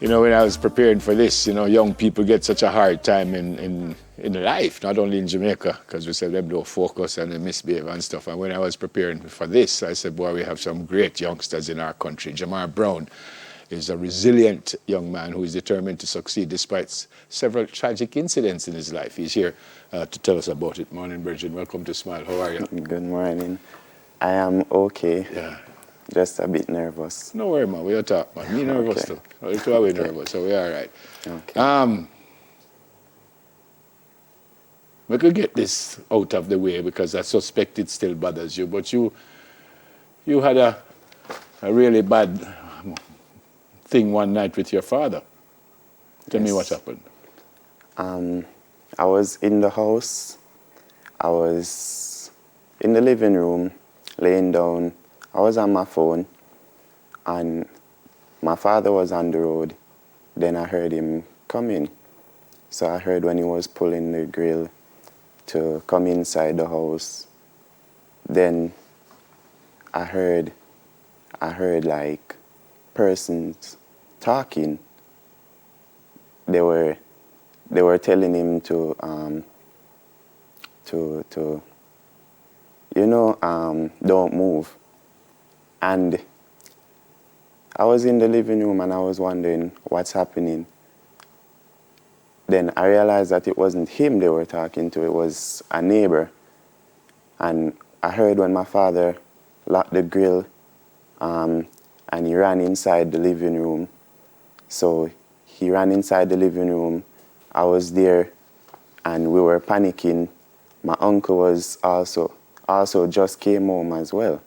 You know, when I was preparing for this, you know, young people get such a hard time in life, not only in Jamaica, because we said they don't focus and they misbehave and stuff. And when I was preparing for this, I said, boy, we have some great youngsters in our country. Jamar Brown is a resilient young man who is determined to succeed despite several tragic incidents in his life. He's here to tell us about it. Morning, Bridget. Welcome to Smile. How are you? Good morning. I am okay. Yeah. Just a bit nervous. No worry, man. We'll talk, man. Me nervous too. We're two away nervous, so we're all right. Okay. We could get this out of the way because I suspect it still bothers you. But you had a really bad thing one night with your father. Tell me what happened. I was in the house. I was in the living room, laying down. I was on my phone, and my father was on the road. Then I heard him coming. So I heard when he was pulling the grill to come inside the house. Then I heard like persons talking. They were telling him to don't move. And I was in the living room and I was wondering what's happening. Then I realized that it wasn't him they were talking to, it was a neighbor. And I heard when my father locked the grill and he ran inside the living room. So he ran inside the living room. I was there and we were panicking. My uncle was also just came home as well.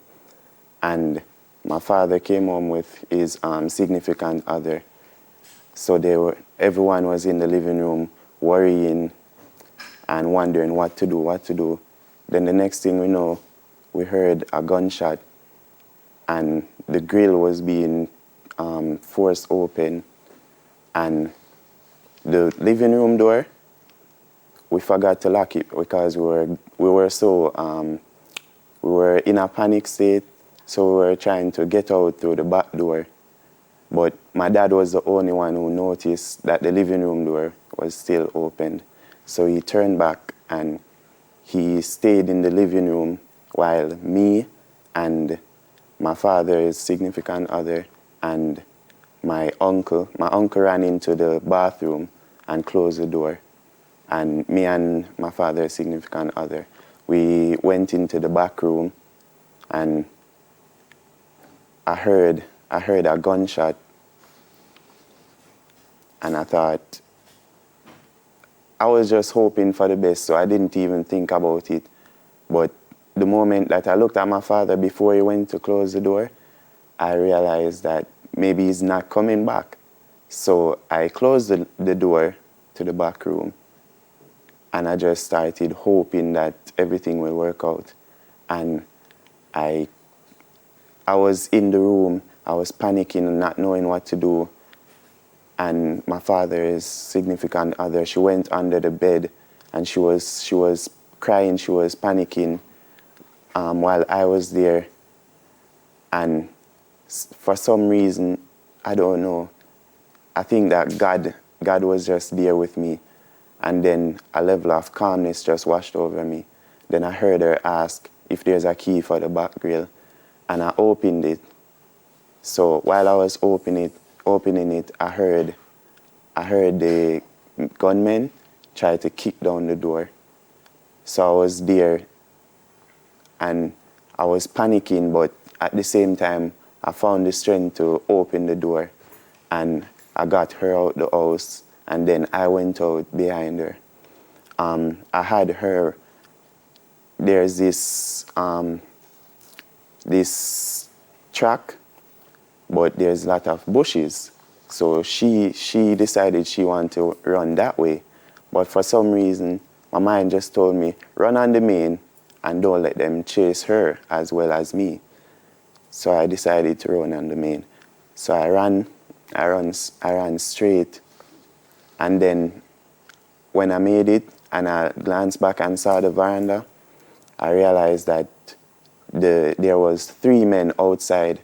And my father came home with his significant other. So everyone was in the living room worrying and wondering what to do. Then the next thing we know, we heard a gunshot and the grill was being forced open. And the living room door, we forgot to lock it because we were in a panic state. So we were trying to get out through the back door. But my dad was the only one who noticed that the living room door was still open. So he turned back and he stayed in the living room while me and my father's significant other and my uncle ran into the bathroom and closed the door. And me and my father's significant other, we went into the back room and I heard a gunshot, and I thought, I was just hoping for the best, so I didn't even think about it. But the moment that I looked at my father before he went to close the door, I realized that maybe he's not coming back. So I closed the door to the back room, and I just started hoping that everything will work out. And I was in the room, I was panicking and not knowing what to do. And my father's significant other, she went under the bed and she was crying, she was panicking while I was there. And for some reason, I don't know, I think that God was just there with me. And then a level of calmness just washed over me. Then I heard her ask if there's a key for the back grill. And I opened it. So while I was opening it, I heard the gunmen try to kick down the door. So I was there and I was panicking, but at the same time, I found the strength to open the door and I got her out the house and then I went out behind her. I had her, there's this track, but there's a lot of bushes. So she decided she wanted to run that way. But for some reason, my mind just told me, run on the main and don't let them chase her as well as me. So I decided to run on the main. So I ran straight. And then when I made it and I glanced back and saw the veranda, I realized that there was 3 men outside,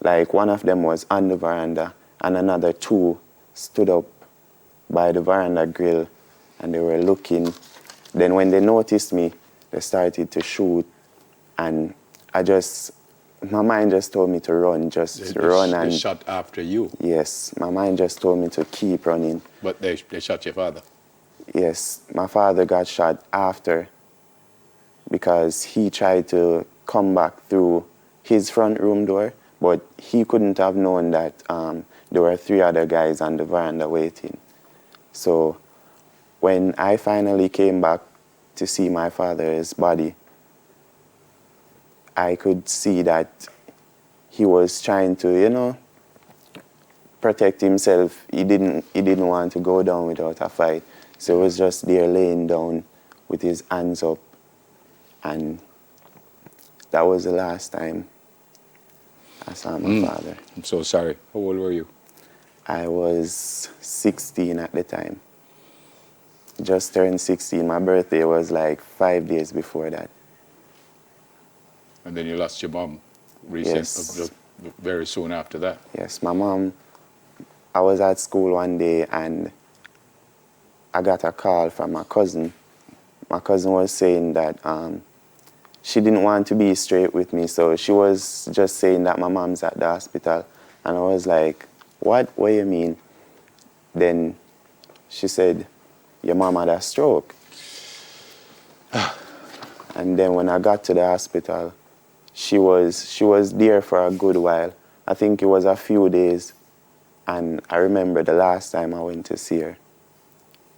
Like one of them was on the veranda and another two stood up by the veranda grill and they were looking. Then when they noticed me, they started to shoot and my mind just told me to run, run. They shot after you? Yes, my mind just told me to keep running. But they shot your father? Yes, my father got shot after because he tried to come back through his front room door, but he couldn't have known that there were 3 other guys on the veranda waiting. So when I finally came back to see my father's body, I could see that he was trying to, protect himself. He didn't want to go down without a fight. So he was just there laying down with his hands up. And that was the last time I saw my father. I'm so sorry. How old were you? I was 16 at the time. Just turned 16. My birthday was like 5 days before that. And then you lost your mom Yes. Very soon after that. Yes, my mom, I was at school one day and I got a call from my cousin. My cousin was saying that she didn't want to be straight with me, so she was just saying that my mom's at the hospital. And I was like, what do you mean? Then she said, your mom had a stroke. And then when I got to the hospital, she was there for a good while. I think it was a few days. And I remember the last time I went to see her,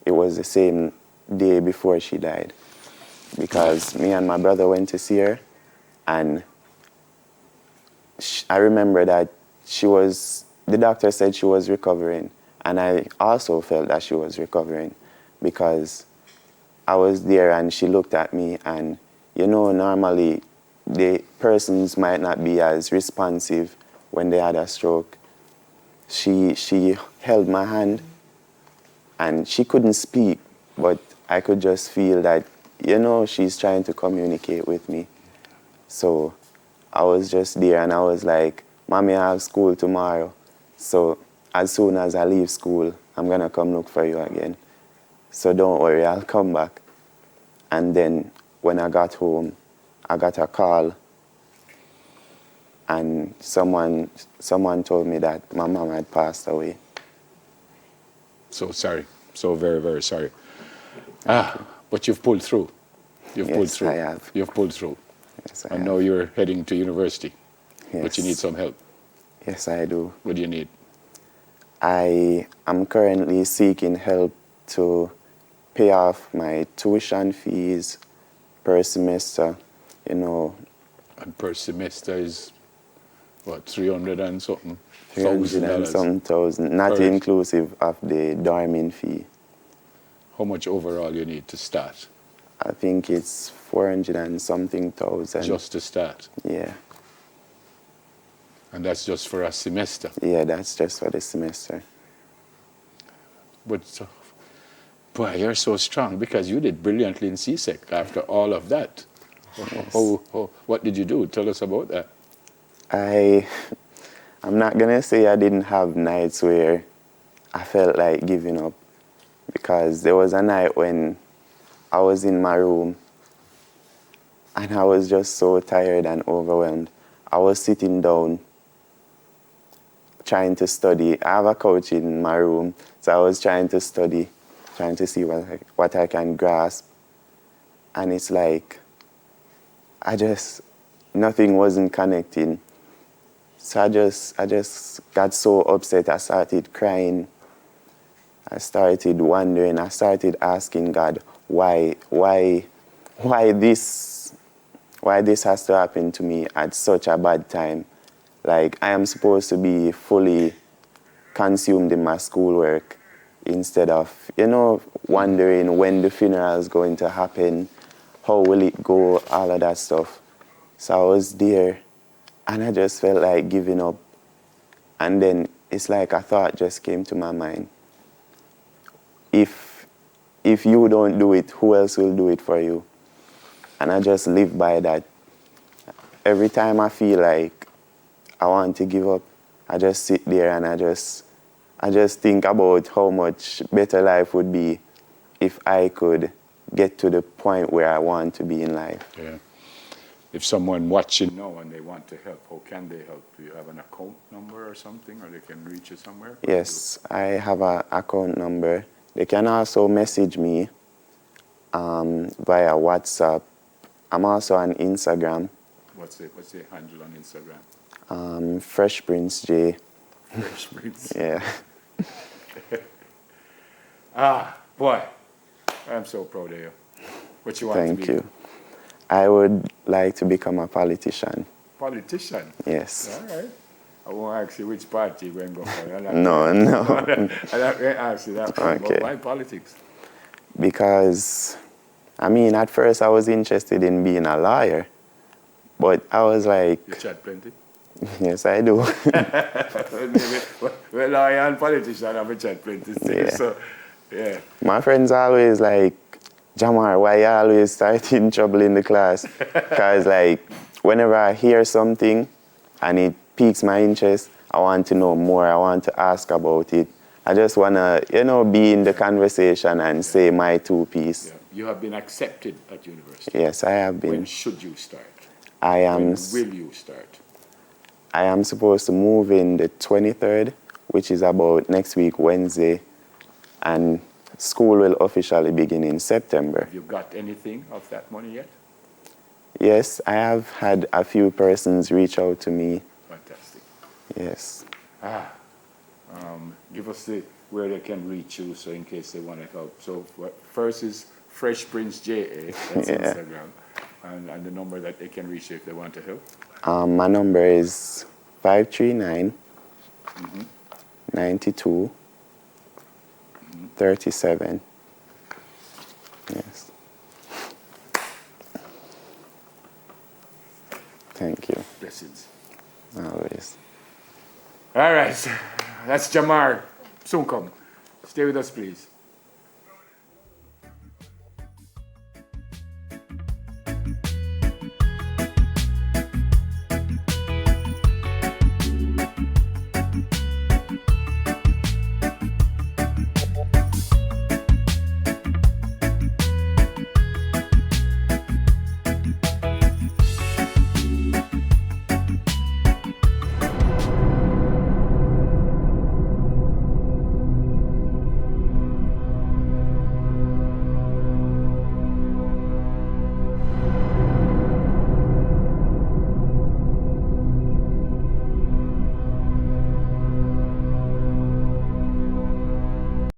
it was the same day before she died. Because me and my brother went to see her, and I remember that the doctor said she was recovering, and I also felt that she was recovering because I was there and she looked at me, and normally the persons might not be as responsive when they had a stroke. She held my hand and she couldn't speak, but I could just feel that, she's trying to communicate with me. So I was just there and I was like, Mommy, I have school tomorrow. So as soon as I leave school, I'm going to come look for you again. So don't worry, I'll come back. And then when I got home, I got a call and someone told me that my mom had passed away. So sorry. So very, very sorry. But you've pulled through. You've pulled through. Yes, I have. You've pulled through. Yes, I And have. now you're heading to university. Yes. But you need some help. Yes, I do. What do you need? I am currently seeking help to pay off my tuition fees per semester, And per semester is, what, 300 and something? 300 and $1,000? some thousand, not Per- inclusive of the dorming fee. How much overall you need to start? I think it's 400 and something thousand. Just to start. Yeah. And that's just for a semester. Yeah, that's just for the semester. But, boy, you're so strong because you did brilliantly in CSEC after all of that. Yes. What did you do? Tell us about that. I'm not going to say I didn't have nights where I felt like giving up, because there was a night when I was in my room and I was just so tired and overwhelmed. I was sitting down trying to study. I have a couch in my room, so I was trying to study, trying to see what I can grasp. And it's like, nothing wasn't connecting. So I just got so upset. I started crying. I started wondering. I started asking God, why this has to happen to me at such a bad time? Like, I am supposed to be fully consumed in my schoolwork instead of, wondering when the funeral is going to happen, how will it go, all of that stuff. So I was there, and I just felt like giving up. And then it's like a thought just came to my mind. If you don't do it, who else will do it for you? And I just live by that. Every time I feel like I want to give up. I just sit there and I just think about how much better life would be if I could get to the point where I want to be in life. Yeah. If someone watching now and they want to help, how can they help? Do you have an account number or something, or they can reach you somewhere? Yes, I have an account number. They can also message me via WhatsApp. I'm also on Instagram. What's the handle on Instagram? Fresh Prince J. Fresh Prince. Yeah. Boy, I'm so proud of you. What you want Thank to be? you. I would like to become a politician. Politician? Yes. All right. I won't ask you which party you're going to go for. No. I'm not going to ask you that. Okay. Why politics? Because, I mean, at first I was interested in being a lawyer, but I was like... You chat plenty? Yes, I do. Well, lawyer and politician have a chat plenty. Yeah. So, yeah. My friends always like, Jamar, why you always starting trouble in the class? Because, like, whenever I hear something and it piques my interest, I want to know more. I want to ask about it. I just want to, be in the conversation and say my two piece. Yeah. You have been accepted at university. Yes, I have been. When should you start? When will you start? I am supposed to move in the 23rd, which is about next week, Wednesday, and school will officially begin in September. Have you got anything of that money yet? Yes, I have had a few persons reach out to me. Fantastic. Yes. Give us where they can reach you, so in case they want to help. So first is Fresh Prince JA, that's Instagram, and the number that they can reach you if they want to help. My number is 539 92 37. Yes. Thank you. Blessings. Always. All right. That's Jamar. Soon come. Stay with us, please.